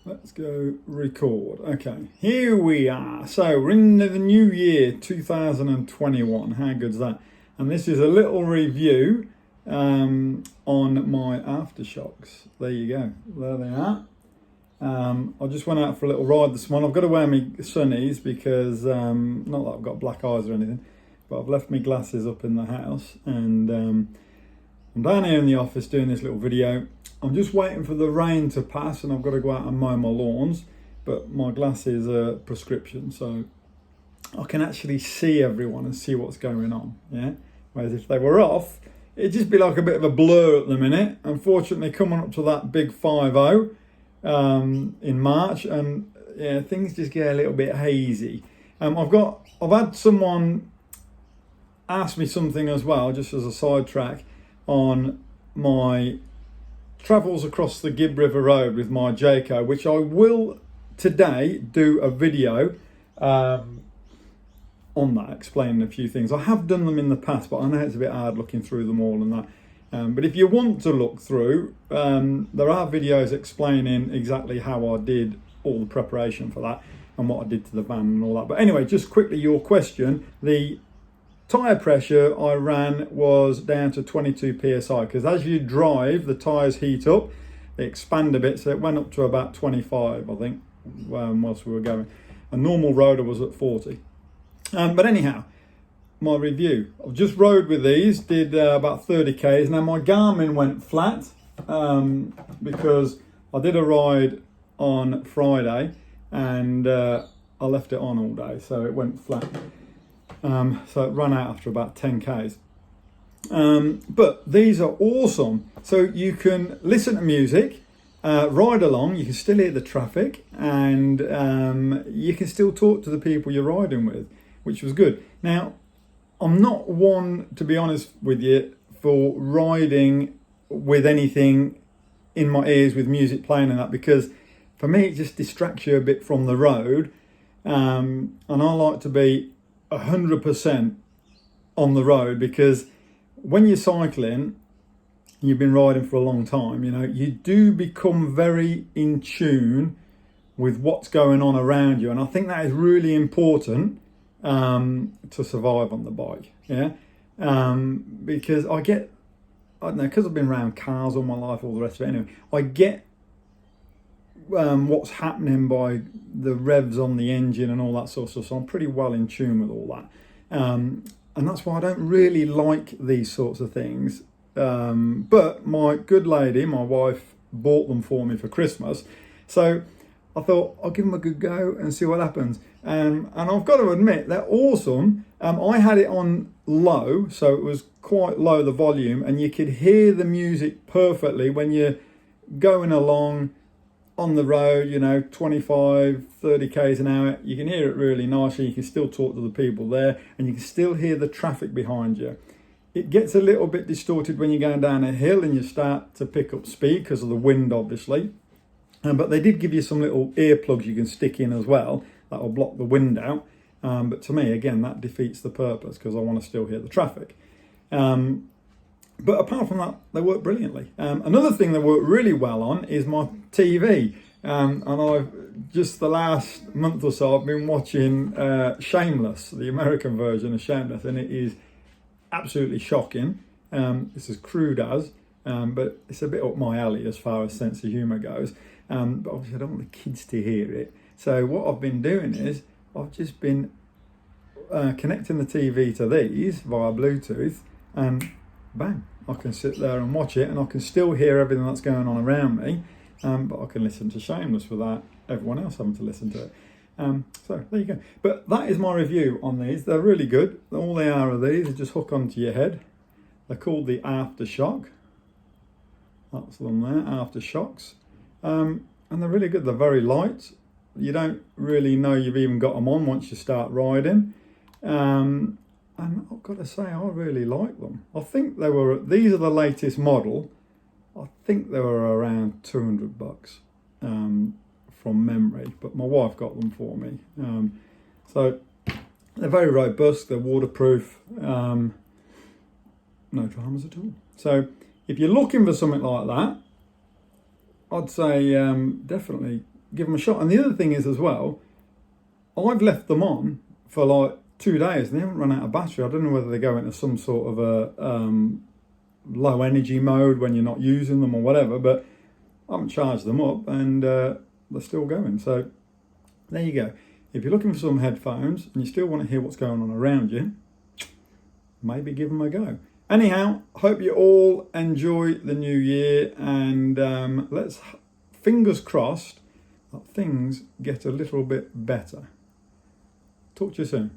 Let's go record. Okay, here we are. So we're in the new year 2021. How good's that? And this is a little review on my Aftershokz. There you go. There they are. I just went out for a little ride this morning. I've got to wear my sunnies because, not that I've got black eyes or anything, but I've left my glasses up in the house. And I'm down here in the office doing this little video. I'm just waiting for the rain to pass and I've got to go out and mow my lawns, but my glasses are prescription, so I can actually see everyone and see what's going on, yeah? Whereas if they were off, it'd just be like a bit of a blur at the minute. Unfortunately, coming up to that big 5-0 in March, and yeah, things just get a little bit hazy. I've had someone ask me something as well, just as a sidetrack, on my travels across the Gibb River Road with my Jayco, which I will today do a video on that, explaining a few things. I have done them in the past, but I know it's a bit hard looking through them all and that. But if you want to look through, there are videos explaining exactly how I did all the preparation for that and what I did to the van and all that. But anyway, just quickly, your question, the tyre pressure I ran was down to 22 psi, because as you drive, the tyres heat up, they expand a bit, so it went up to about 25, I think, whilst we were going. A normal roader was at 40. But anyhow, my review. I've just rode with these, did about 30 Ks. Now my Garmin went flat because I did a ride on Friday and I left it on all day, so it went flat. So it ran out after about 10 Ks. But these are awesome. So you can listen to music, ride along, you can still hear the traffic, and you can still talk to the people you're riding with, which was good. Now, I'm not one, to be honest with you, for riding with anything in my ears with music playing and that, because for me it just distracts you a bit from the road, and I like to be 100% on the road, because when you're cycling, you've been riding for a long time, you know, you do become very in tune with what's going on around you, and I think that is really important to survive on the bike, yeah. Because I don't know, because I've been around cars all my life, all the rest of it anyway, I get what's happening by the revs on the engine and all that sort of stuff, so I'm pretty well in tune with all that, and that's why I don't really like these sorts of things, but my good lady, my wife, bought them for me for Christmas, so I thought I'll give them a good go and see what happens, and I've got to admit they're awesome. I had it on low, so it was quite low, the volume, and you could hear the music perfectly when you're going along on the road, you know, 25, 30 Ks an hour. You can hear it really nicely. You can still talk to the people there, and you can still hear the traffic behind you. It gets a little bit distorted when you're going down a hill and you start to pick up speed because of the wind, obviously. But they did give you some little earplugs you can stick in as well that will block the wind out. But to me, again, that defeats the purpose because I want to still hear the traffic. But apart from that, they work brilliantly. Another thing they work really well on is my TV. And I've just the last month or so, I've been watching Shameless, the American version of Shameless, and it is absolutely shocking. It's as crude as, but it's a bit up my alley as far as sense of humour goes. But obviously I don't want the kids to hear it. So what I've been doing is I've just been connecting the TV to these via Bluetooth, and bang, I can sit there and watch it, and I can still hear everything that's going on around me, but I can listen to Shameless without everyone else having to listen to it. So there you go. But that is my review on these. They're really good. All they are these are just hook onto your head. They're called the Aftershokz. That's them there, Aftershokz. And they're really good. They're very light. You don't really know you've even got them on once you start riding. And I've got to say, I really like them. I think these are the latest model. I think they were around $200 from memory, but my wife got them for me. So they're very robust, they're waterproof, no dramas at all. So if you're looking for something like that, I'd say definitely give them a shot. And the other thing is as well, I've left them on for like 2 days and they haven't run out of battery. I don't know whether they go into some sort of a low energy mode when you're not using them or whatever, but I haven't charged them up and they're still going. So there you go. If you're looking for some headphones and you still want to hear what's going on around you, maybe give them a go. Anyhow, hope you all enjoy the new year, and let's, fingers crossed, that things get a little bit better. Talk to you soon.